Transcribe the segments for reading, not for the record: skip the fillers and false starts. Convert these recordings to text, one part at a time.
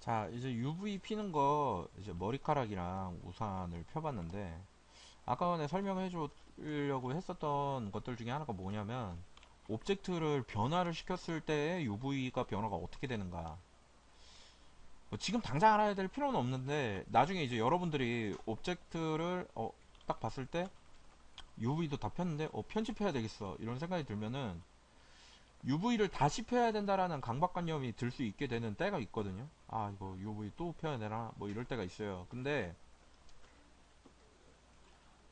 자, 이제 UV 피는 거 이제 머리카락이랑 우산을 펴봤는데 아까 전에 설명해 주려고 했었던 것들 중에 하나가 뭐냐면 오브젝트를 변화를 시켰을 때 UV가 변화가 어떻게 되는가. 뭐 지금 당장 알아야 될 필요는 없는데 나중에 이제 여러분들이 오브젝트를 딱 봤을 때 UV도 다 폈는데 편집해야 되겠어 이런 생각이 들면은 UV를 다시 펴야 된다라는 강박관념이 들 수 있게 되는 때가 있거든요. 아, 이거 UV 또 펴야 되나? 뭐 이럴 때가 있어요. 근데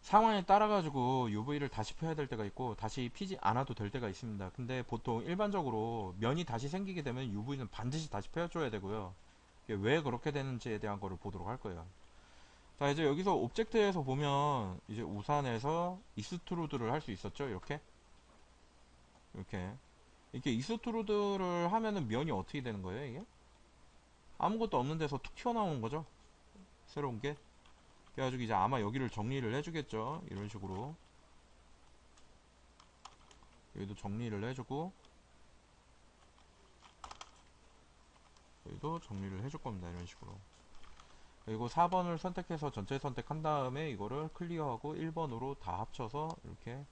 상황에 따라 가지고 UV를 다시 펴야 될 때가 있고 다시 피지 않아도 될 때가 있습니다. 근데 보통 일반적으로 면이 다시 생기게 되면 UV는 반드시 다시 펴줘야 되고요. 이게 왜 그렇게 되는지에 대한 거를 보도록 할 거예요. 자, 이제 여기서 오브젝트에서 보면 이제 우산에서 이스트루드를 할 수 있었죠. 이렇게 이스트루드를 하면은 면이 어떻게 되는 거예요, 이게? 아무것도 없는 데서 툭 튀어나오는 거죠. 새로운 게. 그래가지고 이제 아마 여기를 정리를 해주겠죠. 이런 식으로. 여기도 정리를 해주고, 여기도 정리를 해줄 겁니다. 이런 식으로. 그리고 4번을 선택해서 전체 선택한 다음에 이거를 클리어하고 1번으로 다 합쳐서 이렇게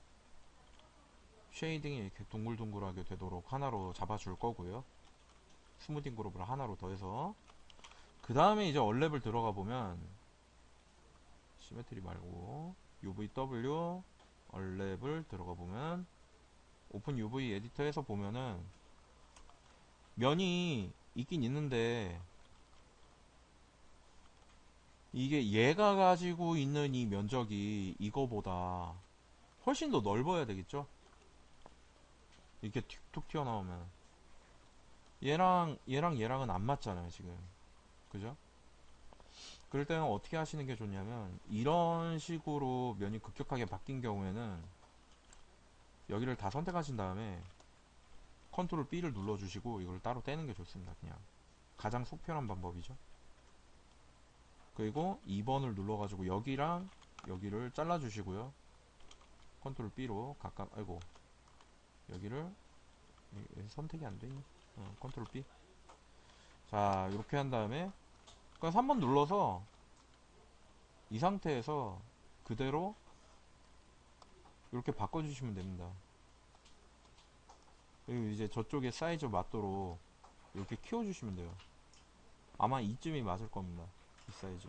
쉐이딩이 이렇게 둥글둥글하게 되도록 하나로 잡아줄 거고요. 스무딩 그룹을 하나로 더해서. 그 다음에 이제 얼랩을 들어가 보면, 시메트리 말고, UVW, 얼랩을 들어가 보면, 오픈 UV 에디터에서 보면은 면이 있긴 있는데 이게 얘가 가지고 있는 이 면적이 이거보다 훨씬 더 넓어야 되겠죠? 이렇게 툭툭 튀어나오면 얘랑은 안 맞잖아요 지금. 그죠? 그럴 때는 어떻게 하시는 게 좋냐면 이런 식으로 면이 급격하게 바뀐 경우에는 여기를 다 선택하신 다음에 컨트롤 B를 눌러주시고 이걸 따로 떼는 게 좋습니다. 그냥 가장 속편한 방법이죠. 그리고 2번을 눌러가지고 여기랑 여기를 잘라주시고요. 컨트롤 B로 각각, 아이고, 여기를, 선택이 안 되니? 컨트롤 B. 자, 이렇게 한 다음에, 그냥 3번 눌러서 이 상태에서 그대로 이렇게 바꿔주시면 됩니다. 그리고 이제 저쪽에 사이즈 맞도록 이렇게 키워주시면 돼요. 아마 이쯤이 맞을 겁니다. 이 사이즈.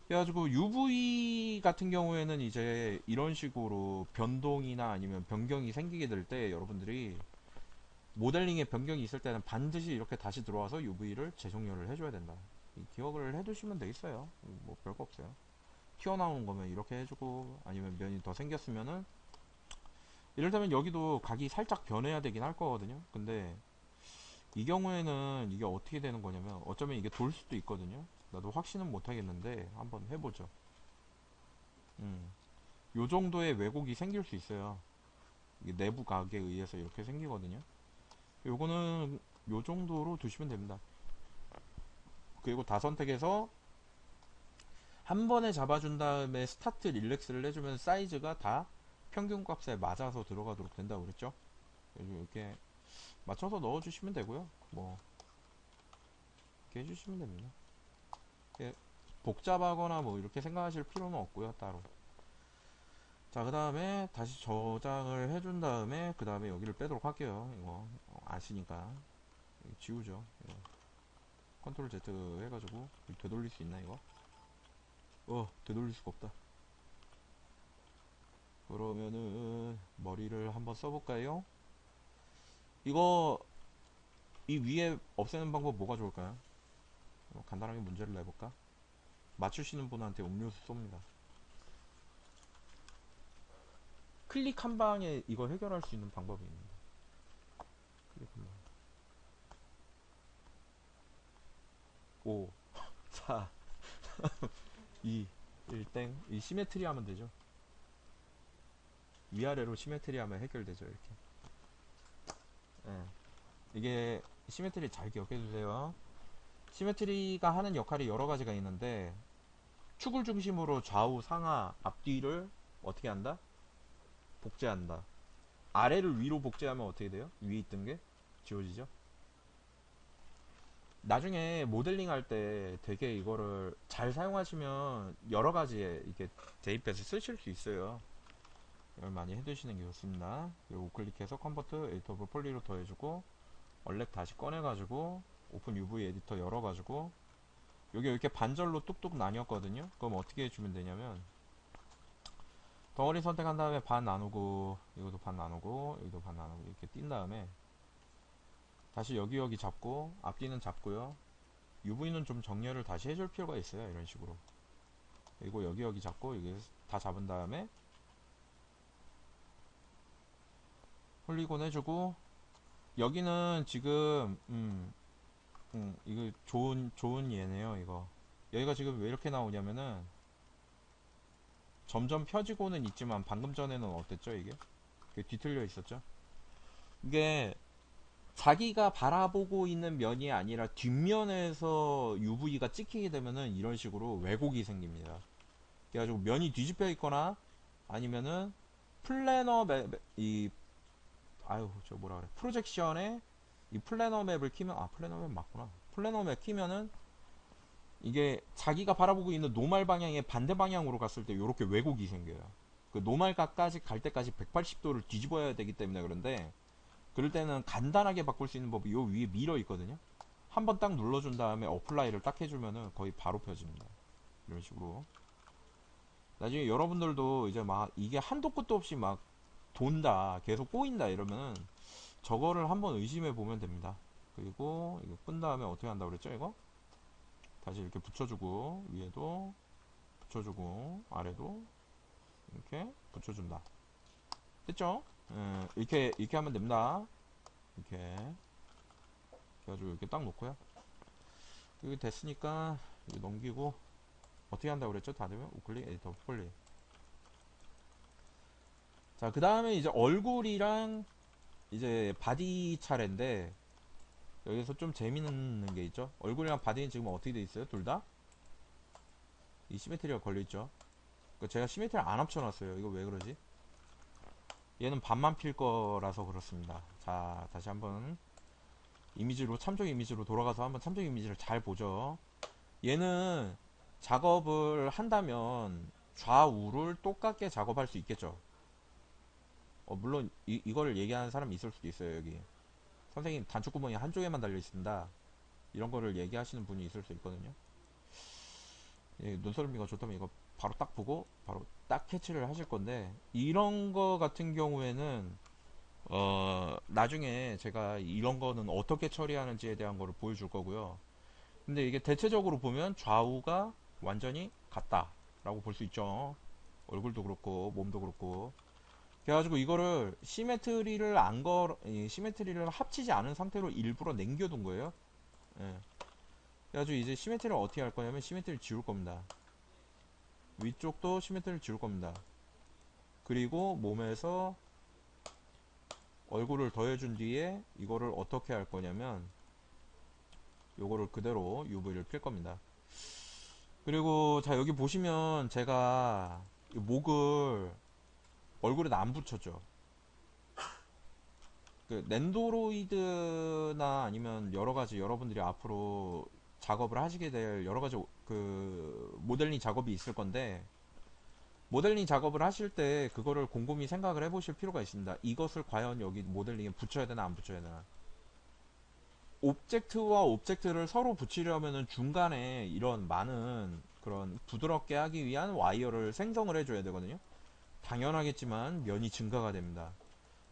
그래가지고 UV 같은 경우에는 이제 이런 식으로 변동이나 아니면 변경이 생기게 될 때 여러분들이 모델링에 변경이 있을 때는 반드시 이렇게 다시 들어와서 UV를 재정렬을 해줘야 된다. 기억을 해두시면 되겠어요. 뭐 별거 없어요. 튀어나오는 거면 이렇게 해주고 아니면 면이 더 생겼으면은 이를테면 여기도 각이 살짝 변해야 되긴 할 거거든요. 근데 이 경우에는 이게 어떻게 되는 거냐면 어쩌면 이게 돌 수도 있거든요. 나도 확신은 못 하겠는데 한번 해보죠. 음. 요 정도의 왜곡이 생길 수 있어요. 이게 내부 각에 의해서 이렇게 생기거든요. 요거는 요 정도로 두시면 됩니다. 그리고 다 선택해서 한 번에 잡아준 다음에 스타트 릴렉스를 해주면 사이즈가 다 평균 값에 맞아서 들어가도록 된다고 그랬죠. 이렇게 맞춰서 넣어주시면 되고요. 뭐 이렇게 해주시면 됩니다. 이렇게 복잡하거나 뭐 이렇게 생각하실 필요는 없고요. 따로. 자, 그 다음에 다시 저장을 해준 다음에 그 다음에 여기를 빼도록 할게요. 이거 아시니까 지우죠. 이거. 컨트롤 Z 해가지고 되돌릴 수 있나 이거? 되돌릴 수가 없다. 그러면은 머리를 한번 써볼까요? 이거 이 위에 없애는 방법 뭐가 좋을까요? 간단하게 문제를 내볼까? 맞추시는 분한테 음료수 쏩니다. 클릭 한 방에 이거 해결할 수 있는 방법이 있는데. 클릭 한 방. 5, 4, 2, 1땡. 이 시메트리 하면 되죠. 위아래로 시메트리 하면 해결되죠. 이렇게. 예. 이게 시메트리 잘 기억해 주세요. 시메트리가 하는 역할이 여러 가지가 있는데 축을 중심으로 좌우 상하 앞뒤를 어떻게 한다? 복제한다. 아래를 위로 복제하면 어떻게 돼요? 위에 있던 게 지워지죠. 나중에 모델링 할 때 되게 이거를 잘 사용하시면 여러 가지에 이게 대입해서 쓰실 수 있어요. 이걸 많이 해두시는 게 좋습니다. 그리고 우클릭해서 컨버트 에디터 오브 폴리로 더해주고 얼렉 다시 꺼내가지고 오픈 UV 에디터 열어가지고 여기 이렇게 반절로 뚝뚝 나뉘었거든요. 그럼 어떻게 해주면 되냐면 덩어리 선택한 다음에 반 나누고 이것도 반 나누고 여기도 반 나누고 이렇게 띈 다음에 다시 여기 잡고 앞뒤는 잡고요. UV는 좀 정렬을 다시 해줄 필요가 있어요. 이런 식으로. 그리고 여기 잡고 여기 다 잡은 다음에 폴리곤 해주고 여기는 지금 이거 좋은 예네요. 이거 여기가 지금 왜 이렇게 나오냐면은 점점 펴지고는 있지만 방금 전에는 어땠죠? 이게 뒤틀려 있었죠? 이게 자기가 바라보고 있는 면이 아니라 뒷면에서 UV가 찍히게 되면은 이런 식으로 왜곡이 생깁니다. 그래가지고 면이 뒤집혀 있거나 아니면은 플래너 이 아유 저 뭐라 그래 프로젝션에 이 플래너 맵을 키면 플래너 맵 맞구나. 플래너 맵 키면은 이게 자기가 바라보고 있는 노말 방향의 반대 방향으로 갔을 때 이렇게 왜곡이 생겨요. 그 노말각까지 갈 때까지 180도를 뒤집어야 되기 때문에 그런데 그럴 때는 간단하게 바꿀 수 있는 법이 요 위에 미러 있거든요. 한번 딱 눌러준 다음에 어플라이를 딱 해주면은 거의 바로 펴집니다. 이런 식으로. 나중에 여러분들도 이제 막 이게 한도 끝도 없이 막 돈다, 계속 꼬인다 이러면은 저거를 한번 의심해 보면 됩니다. 그리고 이거 끈 다음에 어떻게 한다고 그랬죠, 이거? 다시 이렇게 붙여주고 위에도 붙여주고 아래도 이렇게 붙여준다. 됐죠? 이렇게 하면 됩니다. 이렇게 그래가지고 이렇게 딱 놓고요. 이게 됐으니까 이거 넘기고 어떻게 한다고 그랬죠? 다들 우클릭 에디터 폴리. 자, 그 다음에 이제 얼굴이랑 이제 바디 차례인데 여기서 좀 재밌는 게 있죠. 얼굴이랑 바디는 지금 어떻게 돼 있어요? 둘 다? 이 시메트리가 걸려있죠. 그러니까 제가 시메트리를 안 합쳐놨어요. 이거 왜 그러지? 얘는 반만 필 거라서 그렇습니다. 자, 다시 한번 이미지로 참조 이미지로 돌아가서 한번 참조 이미지를 잘 보죠. 얘는 작업을 한다면 좌우를 똑같게 작업할 수 있겠죠. 물론 이거를 얘기하는 사람이 있을 수도 있어요. 여기 선생님 단축구멍이 한쪽에만 달려 있습니다. 이런 거를 얘기하시는 분이 있을 수 있거든요. 예, 눈썰미가 좋다면 이거 바로 딱 보고 바로 딱 캐치를 하실 건데 이런 거 같은 경우에는 나중에 제가 이런 거는 어떻게 처리하는지에 대한 거를 보여줄 거고요. 근데 이게 대체적으로 보면 좌우가 완전히 같다라고 볼 수 있죠. 얼굴도 그렇고 몸도 그렇고. 그래가지고 이거를 시메트리를 합치지 않은 상태로 일부러 남겨둔 거예요. 예. 그래가지고 이제 시메트리를 어떻게 할 거냐면 시메트리를 지울 겁니다. 위쪽도 시메트리를 지울 겁니다. 그리고 몸에서 얼굴을 더해준 뒤에 이거를 어떻게 할 거냐면 요거를 그대로 UV를 필 겁니다. 그리고 자 여기 보시면 제가 목을 얼굴에다 안 붙였죠. 그 랜도로이드나 아니면 여러가지 여러분들이 앞으로 작업을 하시게 될 여러가지 그 모델링 작업이 있을 건데 모델링 작업을 하실 때 그거를 곰곰이 생각을 해보실 필요가 있습니다. 이것을 과연 여기 모델링에 붙여야 되나 안 붙여야 되나. 옵젝트와 옵젝트를 서로 붙이려면은 중간에 이런 많은 그런 부드럽게 하기 위한 와이어를 생성을 해줘야 되거든요. 당연하겠지만 면이 증가가 됩니다.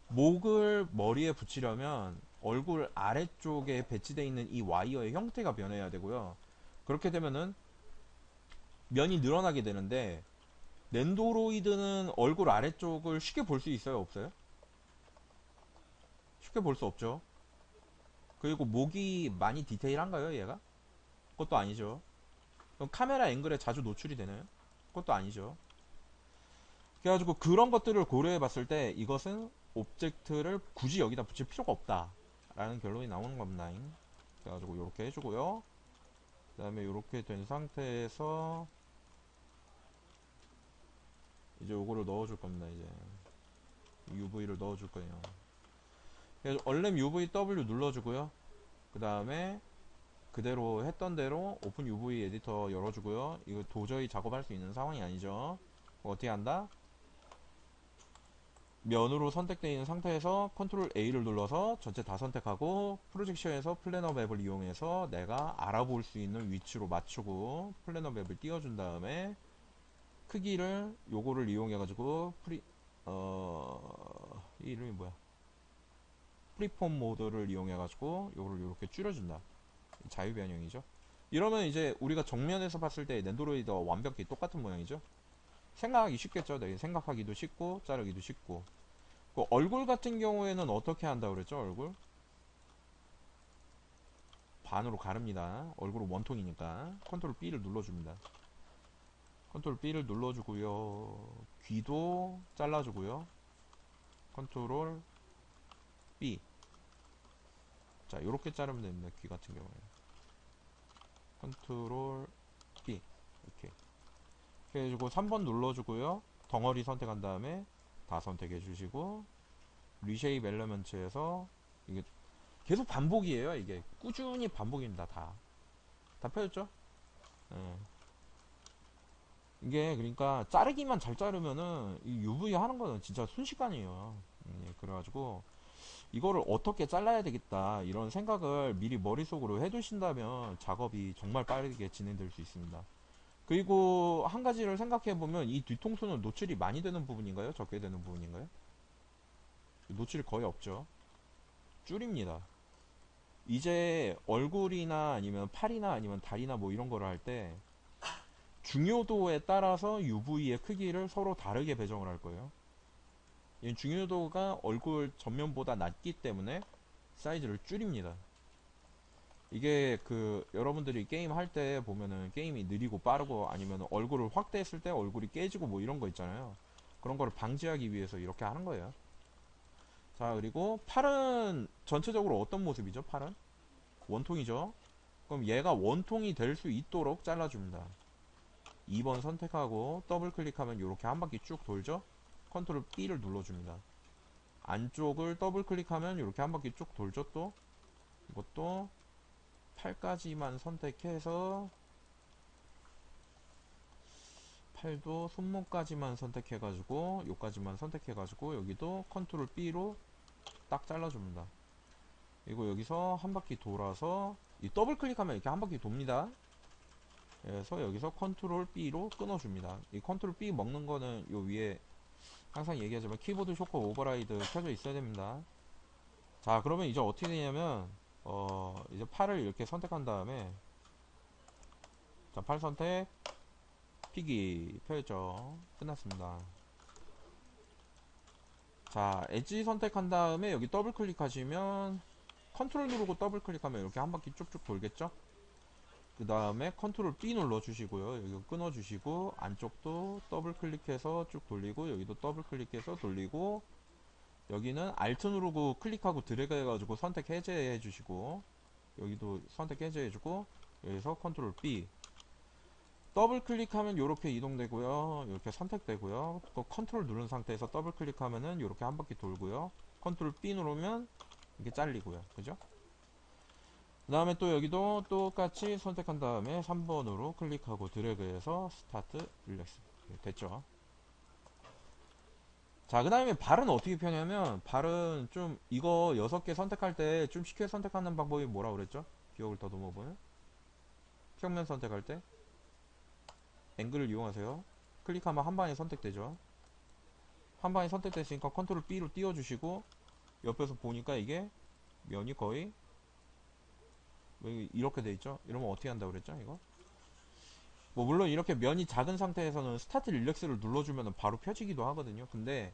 목을 머리에 붙이려면 얼굴 아래쪽에 배치되어 있는 이 와이어의 형태가 변해야 되고요. 그렇게 되면은 면이 늘어나게 되는데 랜도로이드는 얼굴 아래쪽을 쉽게 볼 수 있어요? 없어요? 쉽게 볼 수 없죠. 그리고 목이 많이 디테일한가요 얘가? 그것도 아니죠. 그럼 카메라 앵글에 자주 노출이 되나요? 그것도 아니죠. 그래가지고 그런 것들을 고려해 봤을 때 이것은 오브젝트를 굳이 여기다 붙일 필요가 없다 라는 결론이 나오는 겁니다. 그래가지고 이렇게 해주고요. 그 다음에 이렇게 된 상태에서 이제 요거를 넣어줄 겁니다. 이제 UV를 넣어줄 거예요. 그래서 얼렘 UVW 눌러주고요. 그 다음에 그대로 했던 대로 오픈 UV 에디터 열어주고요. 이거 도저히 작업할 수 있는 상황이 아니죠. 어떻게 한다? 면으로 선택되어 있는 상태에서 컨트롤 A를 눌러서 전체 다 선택하고 프로젝션에서 플래너 맵을 이용해서 내가 알아볼 수 있는 위치로 맞추고 플래너 맵을 띄워준 다음에 크기를 요거를 이용해 가지고 이 이름이 뭐야, 프리폼 모드를 이용해 가지고 요거를 이렇게 줄여준다. 자유 변형이죠. 이러면 이제 우리가 정면에서 봤을 때 낸도로이드와 완벽히 똑같은 모양이죠. 생각하기 쉽겠죠. 되게 생각하기도 쉽고 자르기도 쉽고. 그 얼굴 같은 경우에는 어떻게 한다고 그랬죠? 얼굴 반으로 가릅니다. 얼굴은 원통이니까 컨트롤 B를 눌러줍니다. 컨트롤 B를 눌러주고요. 귀도 잘라주고요. 컨트롤 B. 자, 이렇게 자르면 됩니다. 귀 같은 경우에 컨트롤 B 이렇게 해주고 3번 눌러주고요. 덩어리 선택한 다음에 다 선택해 주시고 리쉐입 엘리먼트에서 이게 계속 반복이에요. 이게 꾸준히 반복입니다. 다 펴졌죠? 예. 이게 그러니까 자르기만 잘 자르면은 이 UV 하는 거는 진짜 순식간이에요. 예, 그래가지고 이거를 어떻게 잘라야 되겠다 이런 생각을 미리 머릿속으로 해두신다면 작업이 정말 빠르게 진행될 수 있습니다. 그리고 한 가지를 생각해 보면 이 뒤통수는 노출이 많이 되는 부분인가요? 적게 되는 부분인가요? 노출이 거의 없죠. 줄입니다. 이제 얼굴이나 아니면 팔이나 아니면 다리나 뭐 이런 거를 할 때 중요도에 따라서 UV의 크기를 서로 다르게 배정을 할 거예요. 이 중요도가 얼굴 전면보다 낮기 때문에 사이즈를 줄입니다. 이게 그 여러분들이 게임 할 때 보면은 게임이 느리고 빠르고 아니면 얼굴을 확대했을 때 얼굴이 깨지고 뭐 이런 거 있잖아요. 그런 거를 방지하기 위해서 이렇게 하는 거예요. 자, 그리고 팔은 전체적으로 어떤 모습이죠? 팔은 원통이죠. 그럼 얘가 원통이 될 수 있도록 잘라줍니다. 2번 선택하고 더블 클릭하면 이렇게 한 바퀴 쭉 돌죠. 컨트롤 B를 눌러줍니다. 안쪽을 더블 클릭하면 이렇게 한 바퀴 쭉 돌죠. 또 이것도 8까지만 선택해서 팔도 손목까지만 선택해가지고 요까지만 선택해가지고 여기도 컨트롤 B로 딱 잘라줍니다. 그리고 여기서 한 바퀴 돌아서 이 더블 클릭하면 이렇게 한 바퀴 돕니다. 그래서 여기서 컨트롤 B로 끊어줍니다. 이 컨트롤 B 먹는 거는 요 위에 항상 얘기하지만 키보드 쇼크 오버라이드 켜져 있어야 됩니다. 자, 그러면 이제 어떻게 되냐면 이제 팔을 이렇게 선택한 다음에 자, 팔 선택 피기 펴죠. 끝났습니다. 자, 엣지 선택한 다음에 여기 더블 클릭하시면 컨트롤 누르고 더블 클릭하면 이렇게 한 바퀴 쭉쭉 돌겠죠? 그 다음에 컨트롤 B 눌러 주시고요. 여기 끊어 주시고 안쪽도 더블 클릭해서 쭉 돌리고 여기도 더블 클릭해서 돌리고 여기는 알트 누르고 클릭하고 드래그 해가지고 선택 해제해 주시고 여기도 선택 해제해 주고 여기서 컨트롤 B 더블 클릭하면 이렇게 이동되고요. 이렇게 선택되고요. 또 컨트롤 누른 상태에서 더블 클릭하면은 이렇게 한 바퀴 돌고요. 컨트롤 B 누르면 이게 잘리고요. 그죠? 그 다음에 또 여기도 똑같이 선택한 다음에 3번으로 클릭하고 드래그해서 스타트 릴렉스 됐죠. 자, 그 다음에 발은 어떻게 펴냐면 발은 좀 이거 6개 선택할 때 좀 쉽게 선택하는 방법이 뭐라 그랬죠? 기억을 더듬어 보면 평면 선택할 때 앵글을 이용하세요. 클릭하면 한 방에 선택되죠. 한 방에 선택됐으니까 컨트롤 B로 띄워주시고 옆에서 보니까 이게 면이 거의 이렇게 돼 있죠. 이러면 어떻게 한다고 그랬죠? 이거 뭐 물론 이렇게 면이 작은 상태에서는 스타트 릴렉스를 눌러주면 바로 펴지기도 하거든요. 근데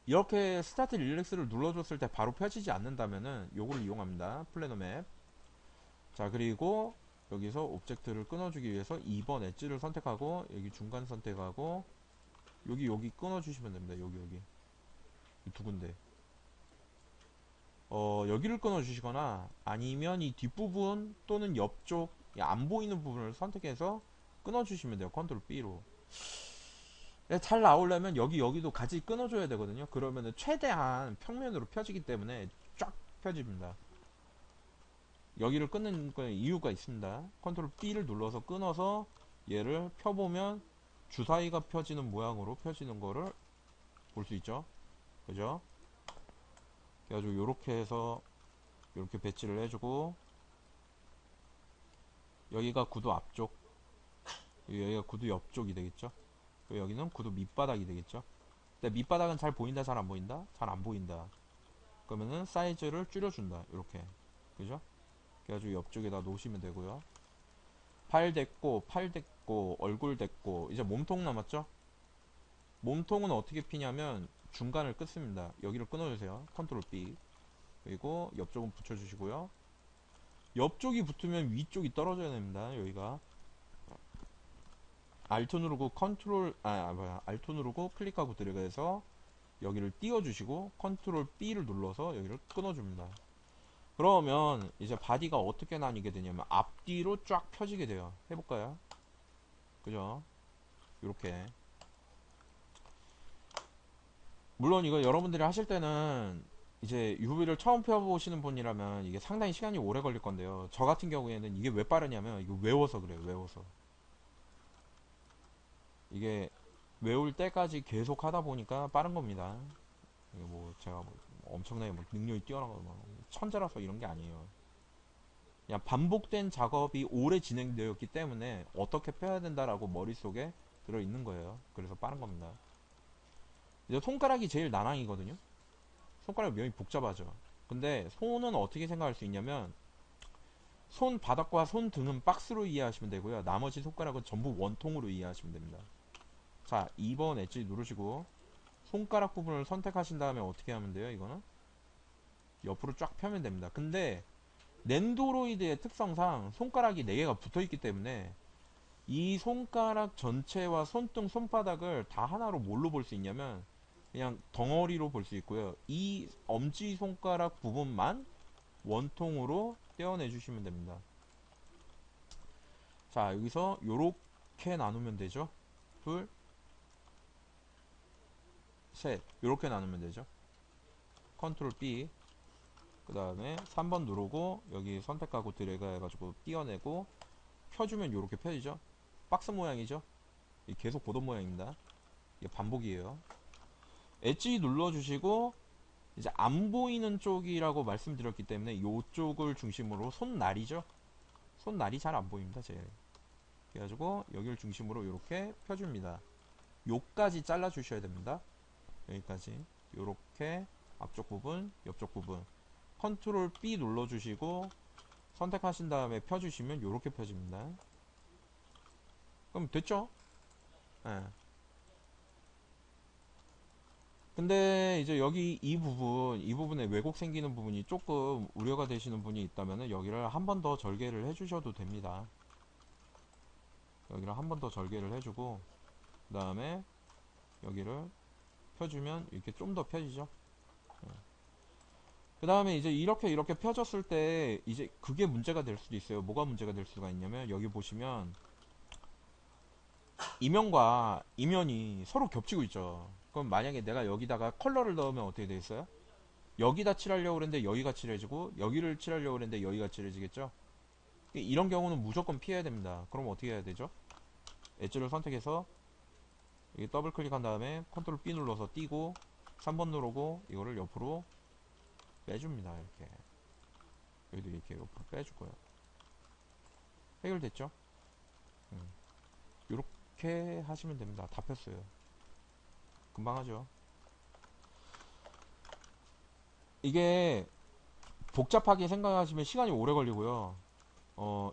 이렇게 스타트 릴렉스를 눌러줬을 때 바로 펴지지 않는다면은 요거를 이용합니다. 플래너 맵. 자, 그리고 여기서 오브젝트를 끊어주기 위해서 2번 엣지를 선택하고 여기 중간 선택하고 여기 끊어주시면 됩니다. 여기 두 군데 여기를 끊어주시거나 아니면 이 뒷부분 또는 옆쪽 안 보이는 부분을 선택해서 끊어주시면 돼요. 컨트롤 B로. 잘 나오려면 여기도 같이 끊어줘야 되거든요. 그러면은 최대한 평면으로 펴지기 때문에 쫙 펴집니다. 여기를 끊는 이유가 있습니다. 컨트롤 B를 눌러서 끊어서 얘를 펴보면 주사위가 펴지는 모양으로 펴지는 거를 볼 수 있죠. 그죠? 그래가지고 요렇게 해서 요렇게 배치를 해주고, 여기가 구두 앞쪽, 여기가 구두 옆쪽이 되겠죠. 여기는 구두 밑바닥이 되겠죠. 근데 밑바닥은 잘 보인다, 잘 안 보인다? 잘 안 보인다. 그러면은 사이즈를 줄여준다. 이렇게. 그죠? 그래가지고 옆쪽에다 놓으시면 되고요. 팔 됐고, 팔 됐고, 얼굴 됐고, 이제 몸통 남았죠? 몸통은 어떻게 피냐면 중간을 끊습니다. 여기를 끊어주세요. 컨트롤 B. 그리고 옆쪽은 붙여주시고요. 옆쪽이 붙으면 위쪽이 떨어져야 됩니다. 여기가. 알트 누르고 컨트롤, 알트 누르고 클릭하고 들어가서 여기를 띄워주시고 컨트롤 B를 눌러서 여기를 끊어줍니다. 그러면 이제 바디가 어떻게 나뉘게 되냐면 앞뒤로 쫙 펴지게 돼요. 해볼까요? 그죠? 이렇게. 물론 이거 여러분들이 하실 때는 이제 UV를 처음 펴보시는 분이라면 이게 상당히 시간이 오래 걸릴 건데요. 저 같은 경우에는 이게 왜 빠르냐면 이거 외워서 그래요. 외워서. 이게 외울 때까지 계속 하다 보니까 빠른 겁니다. 이게 뭐 제가 뭐 엄청나게 뭐 능력이 뛰어나고 뭐 천재라서 이런 게 아니에요. 그냥 반복된 작업이 오래 진행되었기 때문에 어떻게 펴야 된다라고 머릿속에 들어있는 거예요. 그래서 빠른 겁니다. 이제 손가락이 제일 난항이거든요. 손가락이 명이 복잡하죠. 근데 손은 어떻게 생각할 수 있냐면 손바닥과 손등은 박스로 이해하시면 되고요. 나머지 손가락은 전부 원통으로 이해하시면 됩니다. 자, 2번 엣지 누르시고 손가락 부분을 선택하신 다음에 어떻게 하면 돼요? 이거는 옆으로 쫙 펴면 됩니다. 근데 낸도로이드의 특성상 손가락이 4개가 붙어있기 때문에 이 손가락 전체와 손등, 손바닥을 다 하나로 뭘로 볼 수 있냐면 그냥 덩어리로 볼 수 있고요. 이 엄지손가락 부분만 원통으로 떼어내 주시면 됩니다. 자, 여기서 요렇게 나누면 되죠. 둘, 셋. 요렇게 나누면 되죠. 컨트롤 B. 그 다음에 3번 누르고 여기 선택하고 드래그 해가지고 띄어내고 펴주면 요렇게 펴지죠. 박스 모양이죠. 계속 보던 모양입니다. 이게 반복이에요. 엣지 눌러주시고 이제 안 보이는 쪽이라고 말씀드렸기 때문에 이쪽을 중심으로 손날이죠. 손날이 잘 안 보입니다. 제일. 그래가지고 여기를 중심으로 이렇게 펴줍니다. 요까지 잘라 주셔야 됩니다. 여기까지 요렇게 앞쪽 부분, 옆쪽 부분 컨트롤 B 눌러주시고 선택하신 다음에 펴주시면 요렇게 펴집니다. 그럼 됐죠? 예. 근데 이제 여기 이 부분에 왜곡 생기는 부분이 조금 우려가 되시는 분이 있다면 여기를 한 번 더 절개를 해주셔도 됩니다. 여기를 한 번 더 절개를 해주고 그 다음에 여기를 펴주면 이렇게 좀 더 펴지죠. 그 다음에 이제 이렇게 펴졌을 때 이제 그게 문제가 될 수도 있어요. 뭐가 문제가 될 수가 있냐면 여기 보시면 이면과 이면이 서로 겹치고 있죠. 그럼 만약에 내가 여기다가 컬러를 넣으면 어떻게 되겠어요? 여기다 칠하려고 그랬는데 여기가 칠해지고 여기를 칠하려고 그랬는데 여기가 칠해지겠죠. 이런 경우는 무조건 피해야 됩니다. 그럼 어떻게 해야 되죠? 엣지를 선택해서 여기 더블 클릭한 다음에 컨트롤 B 눌러서 띄고 3번 누르고 이거를 옆으로 빼줍니다. 이렇게 여기도 이렇게 옆으로 빼줄 거예요. 해결됐죠? 이렇게 하시면 됩니다. 다 폈어요. 금방 하죠. 이게 복잡하게 생각하시면 시간이 오래 걸리고요.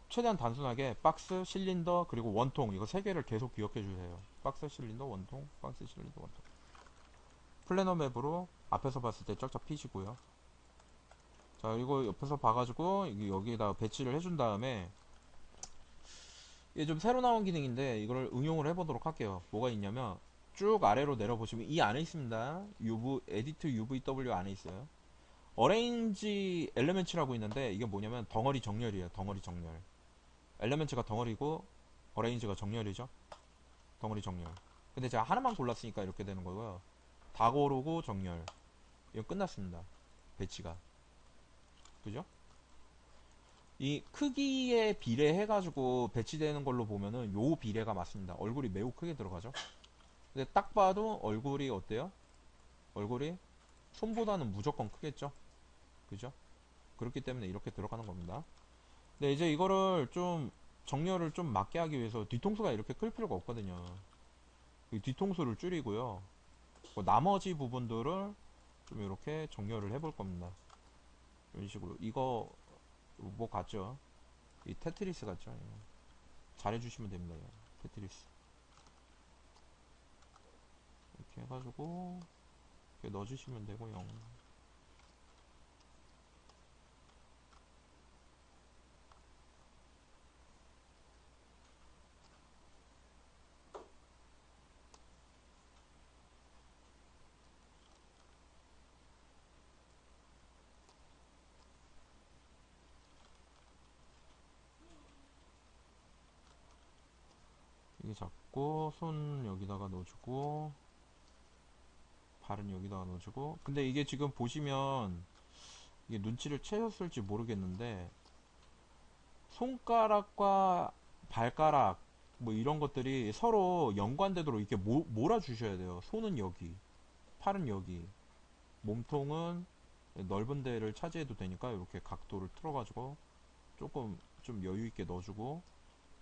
최대한 단순하게 박스, 실린더, 그리고 원통 이거 세 개를 계속 기억해 주세요. 박스, 실린더, 원통, 박스, 실린더, 원통. 플래너 맵으로 앞에서 봤을 때 쫙쫙 피시고요. 자, 이거 옆에서 봐가지고 여기에다 배치를 해준 다음에 이게 좀 새로 나온 기능인데 이걸 응용을 해보도록 할게요. 뭐가 있냐면 쭉 아래로 내려보시면 이 안에 있습니다. 에디트 UVW 안에 있어요. 어레인지 엘리멘츠라고 있는데 이게 뭐냐면 덩어리 정렬이에요. 덩어리 정렬. 엘리멘츠가 덩어리고 어레인지가 정렬이죠. 덩어리 정렬. 근데 제가 하나만 골랐으니까 이렇게 되는 거고요. 다 고르고 정렬. 이거 끝났습니다. 배치가. 그죠? 이 크기에 비례해가지고 배치되는 걸로 보면은 요 비례가 맞습니다. 얼굴이 매우 크게 들어가죠. 근데 딱 봐도 얼굴이 어때요? 얼굴이 손보다는 무조건 크겠죠? 그죠? 그렇기 때문에 이렇게 들어가는 겁니다. 근데 이제 이거를 좀 정렬을 좀 맞게 하기 위해서 뒤통수가 이렇게 클 필요가 없거든요. 이 뒤통수를 줄이고요. 뭐 나머지 부분들을 좀 이렇게 정렬을 해볼 겁니다. 이런 식으로. 이거 뭐 같죠? 이 테트리스 같죠? 잘해주시면 됩니다. 이거. 테트리스. 이렇게 해가지고 이렇게 넣어주시면 되고요. 이게 잡고 손 여기다가 넣어주고 발은 여기다가 넣어주고. 근데 이게 지금 보시면 이게 눈치를 채셨을지 모르겠는데 손가락과 발가락 뭐 이런 것들이 서로 연관되도록 이렇게 몰아주셔야 돼요. 손은 여기, 팔은 여기, 몸통은 넓은 데를 차지해도 되니까 이렇게 각도를 틀어가지고 조금 좀 여유 있게 넣어주고,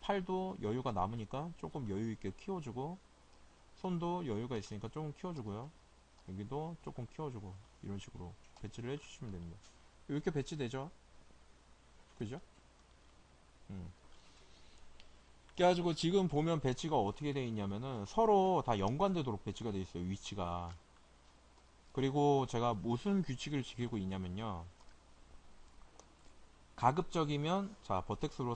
팔도 여유가 남으니까 조금 여유 있게 키워주고, 손도 여유가 있으니까 조금 키워주고요. 여기도 조금 키워주고, 이런 식으로 배치를 해주시면 됩니다. 이렇게 배치되죠? 그죠? 음. 그래가지고 지금 보면 배치가 어떻게 되어 있냐면은 서로 다 연관되도록 배치가 되어 있어요. 위치가. 그리고 제가 무슨 규칙을 지키고 있냐면요. 가급적이면 자 버텍스로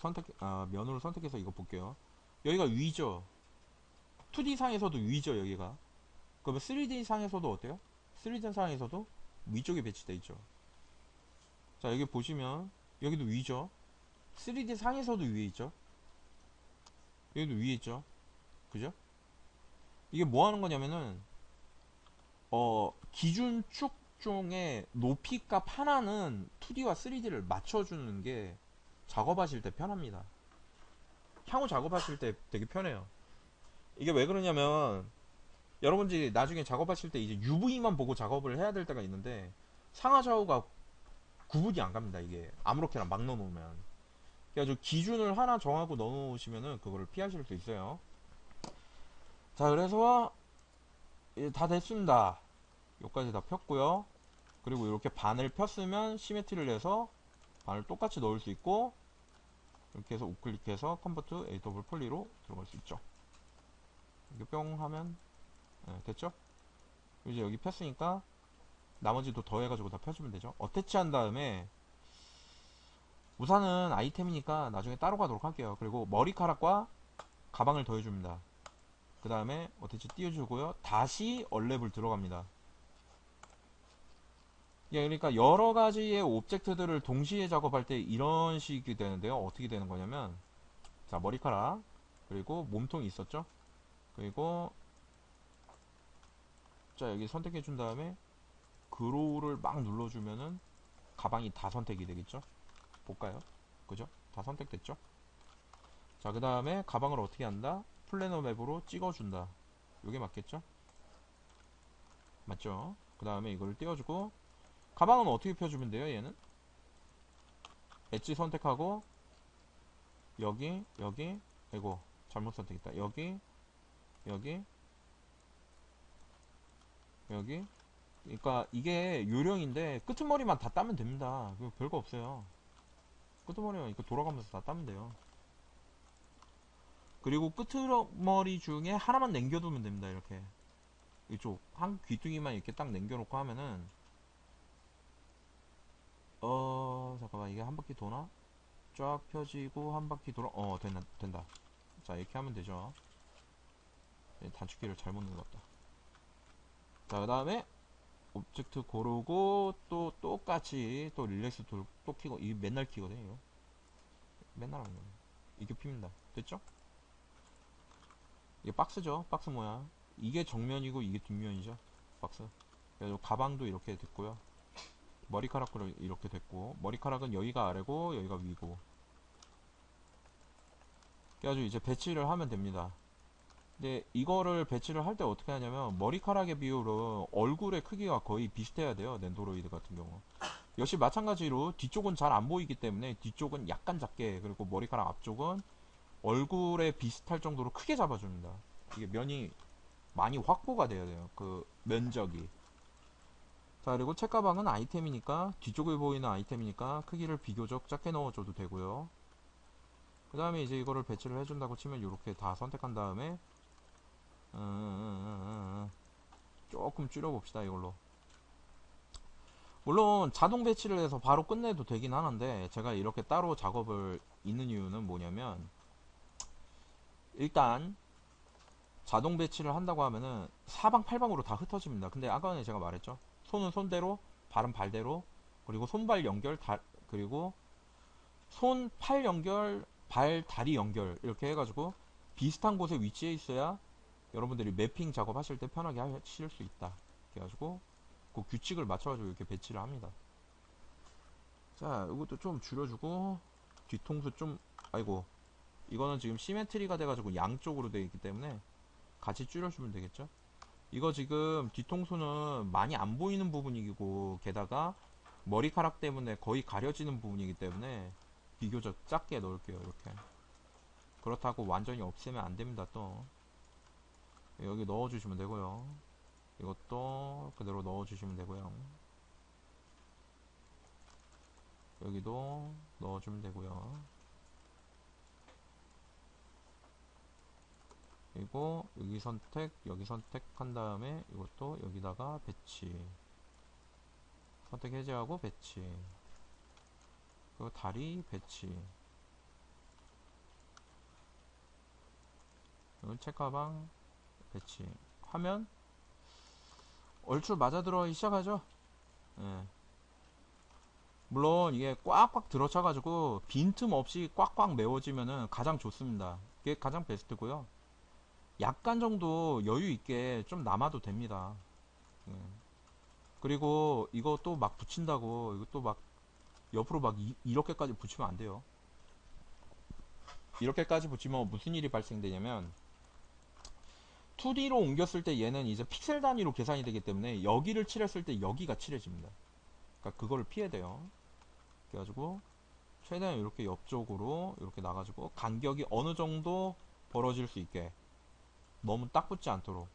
면으로 선택해서 이거 볼게요. 여기가 위죠. 2D 상에서도 위죠. 여기가. 그러면 3D 상에서도 어때요? 3D 상에서도 위쪽에 배치되어 있죠. 자 여기 보시면 여기도 위죠. 3D 상에서도 위에 있죠. 여기도 위에 있죠. 그죠? 이게 뭐 하는 거냐면은 기준 축 중에 높이 값 하나는 2D와 3D를 맞춰주는 게 작업하실 때 편합니다. 향후 작업하실 때 되게 편해요. 이게 왜 그러냐면 여러분들이 나중에 작업하실 때 이제 UV만 보고 작업을 해야 될 때가 있는데 상하 좌우가 구분이 안 갑니다. 이게 아무렇게나 막 넣어놓으면. 그래가지고 기준을 하나 정하고 넣어놓으시면은 그거를 피하실 수 있어요. 자 그래서 이제 다 됐습니다. 여기까지 다 폈고요. 그리고 이렇게 반을 폈으면 시메트리를 내서 반을 똑같이 넣을 수 있고, 이렇게 해서 우클릭해서 컨버트 에이터블 폴리로 들어갈 수 있죠. 이렇게 뿅 하면 됐죠? 이제 여기 폈으니까 나머지도 더해가지고 다 펴주면 되죠. 어태치 한 다음에 우산은 아이템이니까 나중에 따로 가도록 할게요. 그리고 머리카락과 가방을 더해줍니다. 그 다음에 어태치 띄워주고요. 다시 얼랩을 들어갑니다. 예, 그러니까 여러 가지의 오브젝트들을 동시에 작업할 때 이런 식이 되는데요. 어떻게 되는 거냐면, 자, 머리카락, 그리고 몸통이 있었죠? 그리고, 자, 여기 선택해 준 다음에, 그로우를 막 눌러주면은, 가방이 다 선택이 되겠죠? 볼까요? 그죠? 다 선택됐죠? 자, 그 다음에 가방을 어떻게 한다? 플래너 맵으로 찍어준다. 요게 맞겠죠? 맞죠? 그 다음에 이걸 띄워주고, 가방은 어떻게 펴주면 돼요, 얘는? 엣지 선택하고, 여기, 이거 잘못 선택했다. 여기, 여기. 그러니까 이게 요령인데 끄트머리만 다 따면 됩니다. 그거 별거 없어요. 끄트머리만 이렇게 돌아가면서 다 따면 돼요. 그리고 끄트머리 중에 하나만 남겨두면 됩니다. 이렇게 이쪽 한 귀퉁이만 이렇게 딱 남겨놓고 하면은 잠깐만 이게 한 바퀴 도나? 쫙 펴지고 한 바퀴 돌아. 된다. 자 이렇게 하면 되죠. 단축키를 잘못 눌렀다. 자 그 다음에 오브젝트 고르고 또 똑같이 또 릴렉스 또 키고. 이게 맨날 키거든요. 이거 맨날 하는 거예요. 이게 핍니다. 됐죠? 이게 박스죠. 박스 모양. 이게 정면이고 이게 뒷면이죠. 박스. 그래서 가방도 이렇게 됐고요. 머리카락도 이렇게 됐고, 머리카락은 여기가 아래고 여기가 위고, 그래가지고 이제 배치를 하면 됩니다. 근데 이거를 배치를 할 때 어떻게 하냐면 머리카락의 비율은 얼굴의 크기가 거의 비슷해야 돼요. 넨도로이드 같은 경우. 역시 마찬가지로 뒤쪽은 잘 안 보이기 때문에 뒤쪽은 약간 작게, 그리고 머리카락 앞쪽은 얼굴에 비슷할 정도로 크게 잡아줍니다. 이게 면이 많이 확보가 돼야 돼요. 그 면적이. 자, 그리고 책가방은 아이템이니까, 뒤쪽에 보이는 아이템이니까 크기를 비교적 작게 넣어줘도 되고요. 그 다음에 이제 이거를 배치를 해준다고 치면 이렇게 다 선택한 다음에 조금 줄여봅시다, 이걸로. 물론 자동 배치를 해서 바로 끝내도 되긴 하는데, 제가 이렇게 따로 작업을 있는 이유는 뭐냐면, 일단 자동 배치를 한다고 하면은 사방팔방으로 다 흩어집니다. 근데 아까 전에 제가 말했죠. 손은 손대로, 발은 발대로, 그리고 손발 연결, 그리고 손, 팔 연결, 발, 다리 연결, 이렇게 해가지고 비슷한 곳에 위치해 있어야 여러분들이 매핑 작업하실 때 편하게 하실 수 있다. 그래가지고 그 규칙을 맞춰가지고 이렇게 배치를 합니다. 자, 이것도 좀 줄여주고, 뒤통수 좀, 아이고, 이거는 지금 시메트리가 돼가지고 양쪽으로 되어 있기 때문에 같이 줄여주면 되겠죠. 이거 지금 뒤통수는 많이 안 보이는 부분이고, 게다가 머리카락 때문에 거의 가려지는 부분이기 때문에 비교적 작게 넣을게요. 이렇게. 그렇다고 완전히 없애면 안 됩니다. 또 여기 넣어주시면 되고요. 이것도 그대로 넣어주시면 되고요. 여기도 넣어주면 되고요. 그리고 여기 선택한 다음에 이것도 여기다가 배치. 선택 해제하고 배치. 그리고 다리 배치. 이건 책가방 배치. 하면 얼추 맞아들어가기 시작하죠. 예. 물론 이게 꽉꽉 들어차가지고 빈틈 없이 꽉꽉 메워지면은 가장 좋습니다. 이게 가장 베스트고요. 약간 정도 여유 있게 좀 남아도 됩니다. 예. 그리고 이것도 막 붙인다고 이것도 막 옆으로 막 이렇게까지 붙이면 안 돼요. 이렇게까지 붙이면 무슨 일이 발생되냐면 2D로 옮겼을 때 얘는 이제 픽셀 단위로 계산이 되기 때문에 여기를 칠했을 때 여기가 칠해집니다. 그러니까 그거를 피해야 돼요. 그래가지고 최대한 이렇게 옆쪽으로 이렇게 나가지고 간격이 어느 정도 벌어질 수 있게, 너무 딱 붙지 않도록.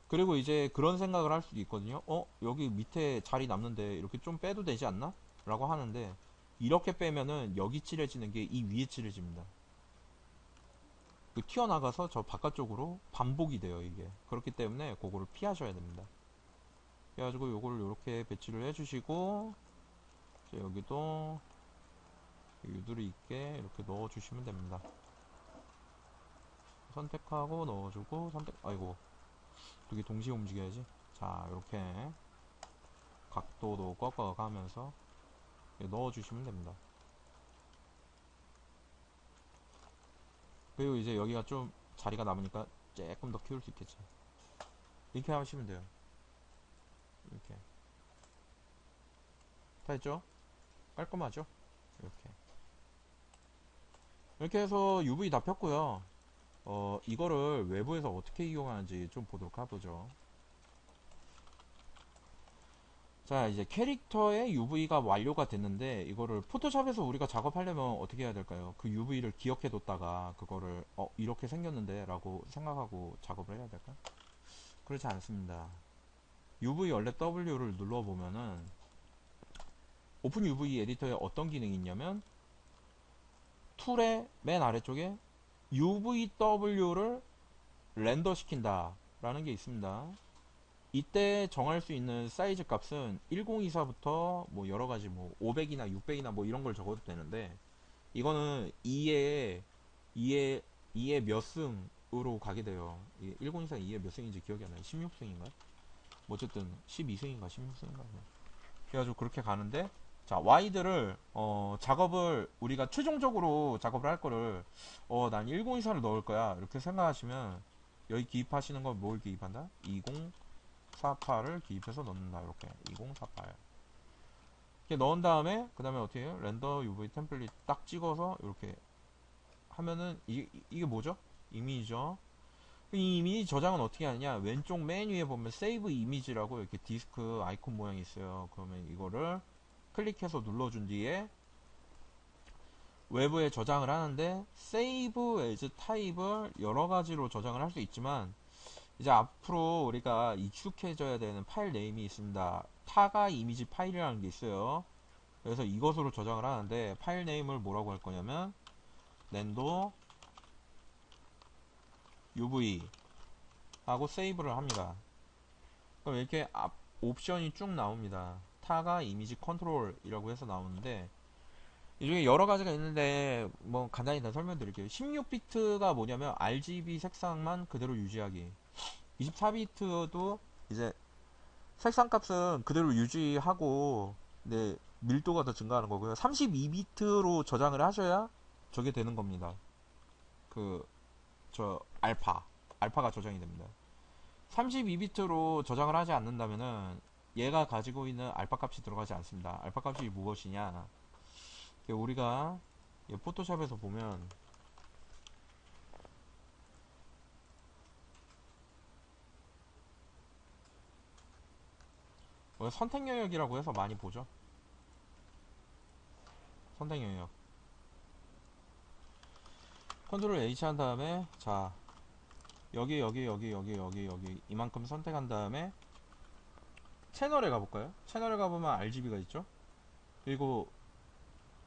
그리고 이제 그런 생각을 할 수도 있거든요. 여기 밑에 자리 남는데 이렇게 좀 빼도 되지 않나? 라고 하는데, 이렇게 빼면은 여기 칠해지는 게 이 위에 칠해집니다. 그 튀어나가서 저 바깥쪽으로 반복이 돼요, 이게. 그렇기 때문에 그거를 피하셔야 됩니다. 그래가지고 요거를 이렇게 배치를 해주시고, 여기도 유두리 있게 이렇게 넣어주시면 됩니다. 선택하고 넣어주고, 아이고, 두 개 동시에 움직여야지. 자, 이렇게 각도도 꺾어가면서 넣어주시면 됩니다. 그리고 이제 여기가 좀 자리가 남으니까 조금 더 키울 수 있겠지. 이렇게 하시면 돼요. 이렇게. 다 했죠? 깔끔하죠? 이렇게. 이렇게 해서 UV 다 폈고요. 이거를 외부에서 어떻게 이용하는지 좀 보도록 해보죠. 자, 이제 캐릭터의 UV가 완료가 됐는데, 이거를 포토샵에서 우리가 작업하려면 어떻게 해야 될까요? 그 UV를 기억해 뒀다가 그거를 이렇게 생겼는데 라고 생각하고 작업을 해야 될까? 그렇지 않습니다. UV 원래 W를 눌러보면은 오픈 UV 에디터에 어떤 기능이 있냐면, 툴의 맨 아래쪽에 UVW를 렌더 시킨다 라는 게 있습니다. 이때 정할 수 있는 사이즈 값은 1024부터 뭐 여러가지 뭐 500이나 600이나 뭐 이런 걸 적어도 되는데, 이거는 2의 몇 승으로 가게 돼요. 1024 2의 몇 승인지 기억이 안 나요. 16승인가? 뭐 어쨌든 12승인가 16승인가. 그래가지고 그렇게 가는데, 자, 와이드를 작업을 우리가 최종적으로 작업을 할 거를 난 1024를 넣을 거야 이렇게 생각하시면, 여기 기입하시는 건 뭘 기입한다? 2048을 기입해서 넣는다. 이렇게 2048 이렇게 넣은 다음에 그 다음에 어떻게 해요? 렌더 UV 템플릿 딱 찍어서 이렇게 하면은 이게 뭐죠? 이미지죠. 이 이미지 저장은 어떻게 하느냐? 왼쪽 맨 위에 보면 세이브 이미지라고 이렇게 디스크 아이콘 모양이 있어요. 그러면 이거를 클릭해서 눌러준 뒤에 외부에 저장을 하는데 세이브 에즈 타입을 여러 가지로 저장을 할 수 있지만 이제 앞으로 우리가 익숙해져야 되는 파일 네임이 있습니다. 타가 이미지 파일이라는 게 있어요. 그래서 이것으로 저장을 하는데 파일 네임을 뭐라고 할 거냐면 랜도 uv 하고 세이브를 합니다. 그럼 이렇게 앞 옵션이 쭉 나옵니다. 타가 이미지 컨트롤이라고 해서 나오는데 이 중에 여러 가지가 있는데 뭐 간단히 다 설명드릴게요. 16비트가 뭐냐면 RGB 색상만 그대로 유지하기. 24비트도 이제 색상 값은 그대로 유지하고 네, 밀도가 더 증가하는 거고요. 32비트로 저장을 하셔야 저게 되는 겁니다. 그 저 알파가 저장이 됩니다. 32비트로 저장을 하지 않는다면은 얘가 가지고 있는 알파 값이 들어가지 않습니다. 알파 값이 무엇이냐? 우리가 포토샵에서 보면 선택 영역이라고 해서 많이 보죠. 선택 영역. 컨트롤 H 한 다음에 자 여기 이만큼 선택한 다음에 채널에 가볼까요? 채널에 가보면 RGB가 있죠. 그리고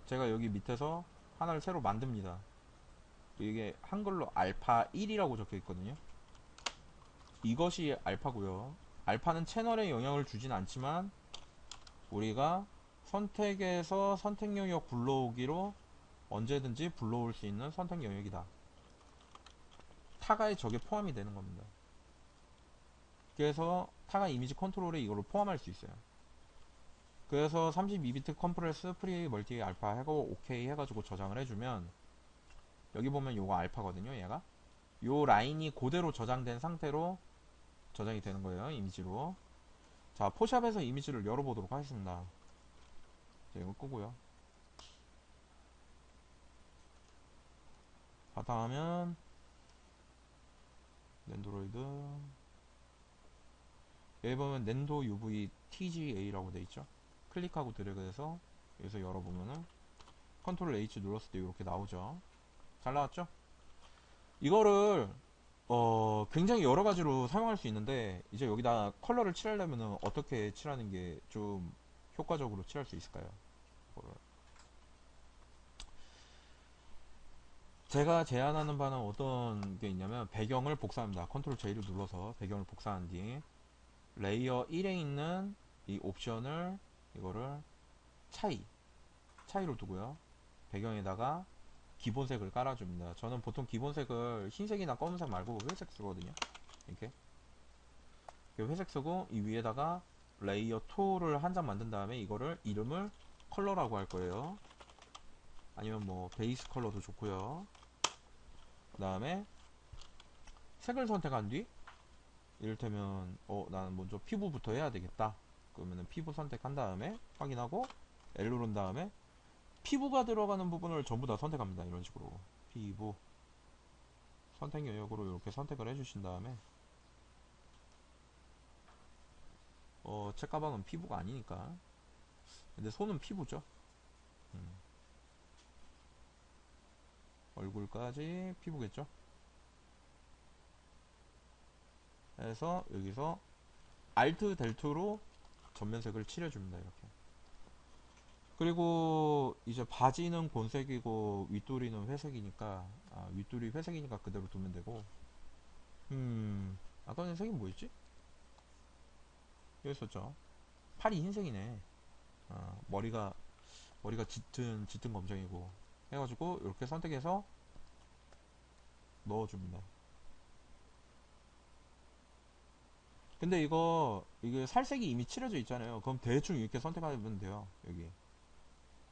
제가 여기 밑에서 하나를 새로 만듭니다. 이게 한글로 알파 1이라고 적혀 있거든요. 이것이 알파고요. 알파는 채널에 영향을 주진 않지만 우리가 선택에서 선택 영역 불러오기로 언제든지 불러올 수 있는 선택 영역이다. 타가에 저게 포함이 되는 겁니다. 그래서 타가 이미지 컨트롤에 이거를 포함할 수 있어요. 그래서 32비트 컴프레스 프리 멀티 알파 하고 오케이 해가지고 저장을 해주면 여기 보면 요거 알파거든요. 얘가 요 라인이 그대로 저장된 상태로 저장이 되는 거예요. 이미지로. 자, 포샵에서 이미지를 열어보도록 하겠습니다. 자, 이거 끄고요. 바탕화면 랜드로이드 여기 보면 랜도 UV TGA라고 돼 있죠. 클릭하고 드래그해서 여기서 열어보면은 컨트롤 H 눌렀을 때 이렇게 나오죠. 잘 나왔죠? 이거를 굉장히 여러 가지로 사용할 수 있는데 이제 여기다 컬러를 칠하려면 어떻게 칠하는 게 좀 효과적으로 칠할 수 있을까요? 제가 제안하는 바는 어떤 게 있냐면 배경을 복사합니다. 컨트롤 J를 눌러서 배경을 복사한 뒤 레이어 1에 있는 이 옵션을 이거를 차이로 두고요. 배경에다가 기본색을 깔아줍니다. 저는 보통 기본색을 흰색이나 검은색 말고 회색 쓰거든요. 이렇게 회색 쓰고 이 위에다가 레이어 2를 한 장 만든 다음에 이거를 이름을 컬러라고 할 거예요. 아니면 뭐 베이스 컬러도 좋고요. 그 다음에 색을 선택한 뒤 이를테면 나는 먼저 피부부터 해야 되겠다. 그러면은 피부 선택한 다음에 확인하고 L 누른 다음에 피부가 들어가는 부분을 전부 다 선택합니다. 이런 식으로 피부 선택 영역으로 이렇게 선택을 해주신 다음에 책가방은 피부가 아니니까 근데 손은 피부죠. 얼굴까지 피부겠죠. 해서 여기서 Alt 델트로 전면색을 칠해줍니다. 이렇게. 그리고 이제 바지는 곤색이고 윗도리는 회색이니까 윗도리 회색이니까 그대로 두면 되고 아까 전에 색이 뭐였지? 여기 있었죠. 팔이 흰색이네. 머리가 짙은 검정이고 해가지고 이렇게 선택해서 넣어줍니다. 근데 이게 살색이 이미 칠해져 있잖아요. 그럼 대충 이렇게 선택하면 돼요. 여기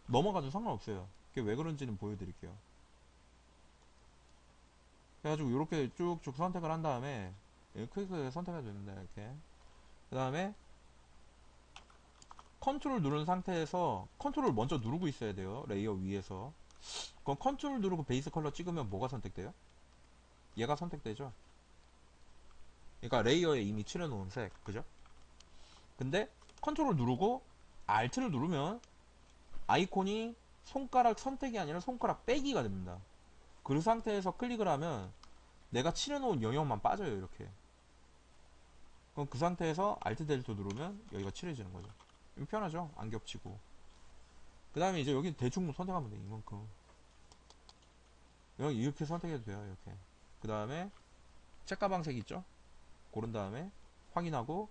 넘어가도 상관없어요. 그게 왜 그런지는 보여드릴게요. 그래가지고 이렇게 쭉쭉 선택을 한 다음에 크게 선택해도 됩니다. 이렇게 그 다음에 컨트롤 누른 상태에서 컨트롤 먼저 누르고 있어야 돼요. 레이어 위에서 그럼 컨트롤 누르고 베이스 컬러 찍으면 뭐가 선택돼요? 얘가 선택되죠. 그러니까 레이어에 이미 칠해놓은 색, 그죠? 근데 컨트롤 누르고 Alt를 누르면 아이콘이 손가락 선택이 아니라 손가락 빼기가 됩니다. 그 상태에서 클릭을 하면 내가 칠해놓은 영역만 빠져요, 이렇게. 그럼 그 상태에서 Alt 델트 누르면 여기가 칠해지는 거죠. 이거 편하죠? 안 겹치고. 그 다음에 이제 여기 대충 선택하면 돼, 이만큼. 여기 이렇게 선택해도 돼요, 이렇게. 그 다음에 책가방색 있죠? 고른 다음에 확인하고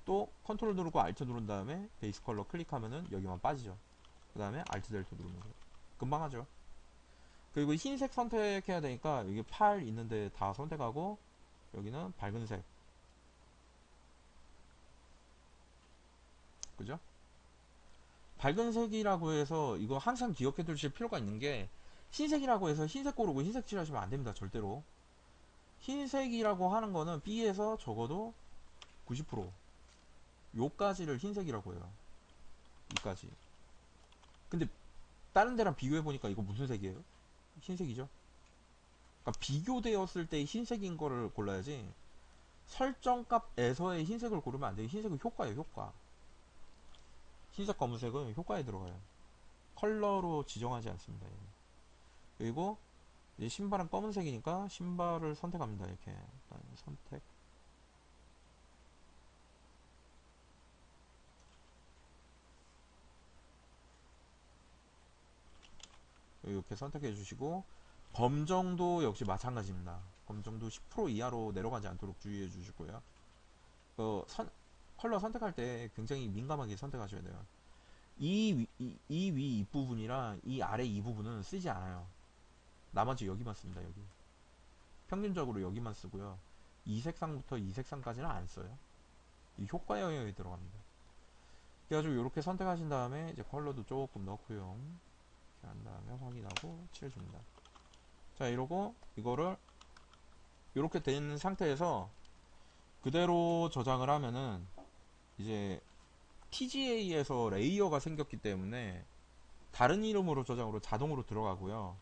또 컨트롤 누르고 Alt 누른 다음에 베이스 컬러 클릭하면은 여기만 빠지죠. 그 다음에 Alt 델트 누르면서 금방 하죠. 그리고 흰색 선택해야 되니까 여기 팔 있는데 다 선택하고 여기는 밝은색, 그죠? 밝은색이라고 해서 이거 항상 기억해 두실 필요가 있는 게 흰색이라고 해서 흰색 고르고 흰색 칠하시면 안 됩니다. 절대로. 흰색이라고 하는 거는 B에서 적어도 90% 요까지를 흰색이라고 해요. 이까지. 근데 다른 데랑 비교해 보니까 이거 무슨 색이에요? 흰색이죠. 그러니까 비교되었을 때 흰색인 거를 골라야지 설정값에서의 흰색을 고르면 안 돼요. 흰색은 효과예요, 효과. 흰색 검은색은 효과에 들어가요. 컬러로 지정하지 않습니다. 얘는. 그리고 이제 신발은 검은색이니까 신발을 선택합니다. 이렇게 일단 선택. 이렇게 선택해 주시고 검정도 역시 마찬가지입니다. 검정도 10% 이하로 내려가지 않도록 주의해 주시고요. 컬러 선택할 때 굉장히 민감하게 선택하셔야 돼요. 이 위 윗부분이랑 이 아래 이 부분은 쓰지 않아요. 나머지 여기만 씁니다. 여기. 평균적으로 여기만 쓰고요. 이 색상부터 이 색상까지는 안 써요. 이 효과 영역에 들어갑니다. 그래가지고 이렇게 선택하신 다음에 이제 컬러도 조금 넣고요. 이렇게 한 다음에 확인하고 칠해줍니다. 자, 이러고 이거를 이렇게 된 상태에서 그대로 저장을 하면은 이제 TGA에서 레이어가 생겼기 때문에 다른 이름으로 저장으로 자동으로 들어가고요.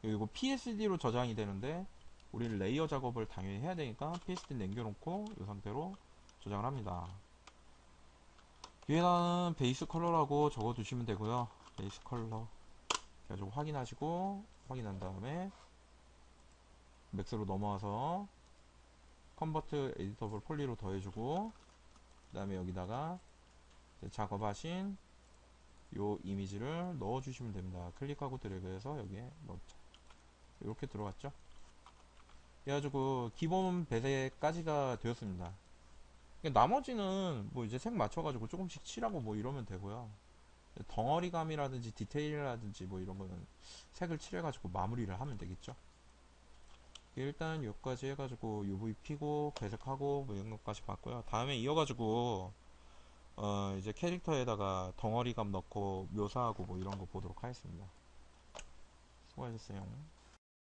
그리고 PSD로 저장이 되는데 우리는 레이어 작업을 당연히 해야 되니까 PSD 남겨놓고 이 상태로 저장을 합니다. 위에다는 베이스 컬러라고 적어두시면 되고요. 베이스 컬러 그래가지고 확인하시고 확인한 다음에 맥스로 넘어와서 컨버트 에디터블 폴리로 더해주고 그 다음에 여기다가 작업하신 요 이미지를 넣어주시면 됩니다. 클릭하고 드래그해서 여기에 넣자. 이렇게 들어갔죠. 그래가지고 기본 배색까지가 되었습니다. 나머지는 뭐 이제 색 맞춰가지고 조금씩 칠하고 뭐 이러면 되고요. 덩어리감이라든지 디테일이라든지 뭐 이런 거는 색을 칠해가지고 마무리를 하면 되겠죠. 일단 여기까지 해가지고 UV 피고 배색하고 뭐 이런 것까지 봤고요. 다음에 이어가지고 이제 캐릭터에다가 덩어리감 넣고 묘사하고 뭐 이런 거 보도록 하겠습니다. 수고하셨어요.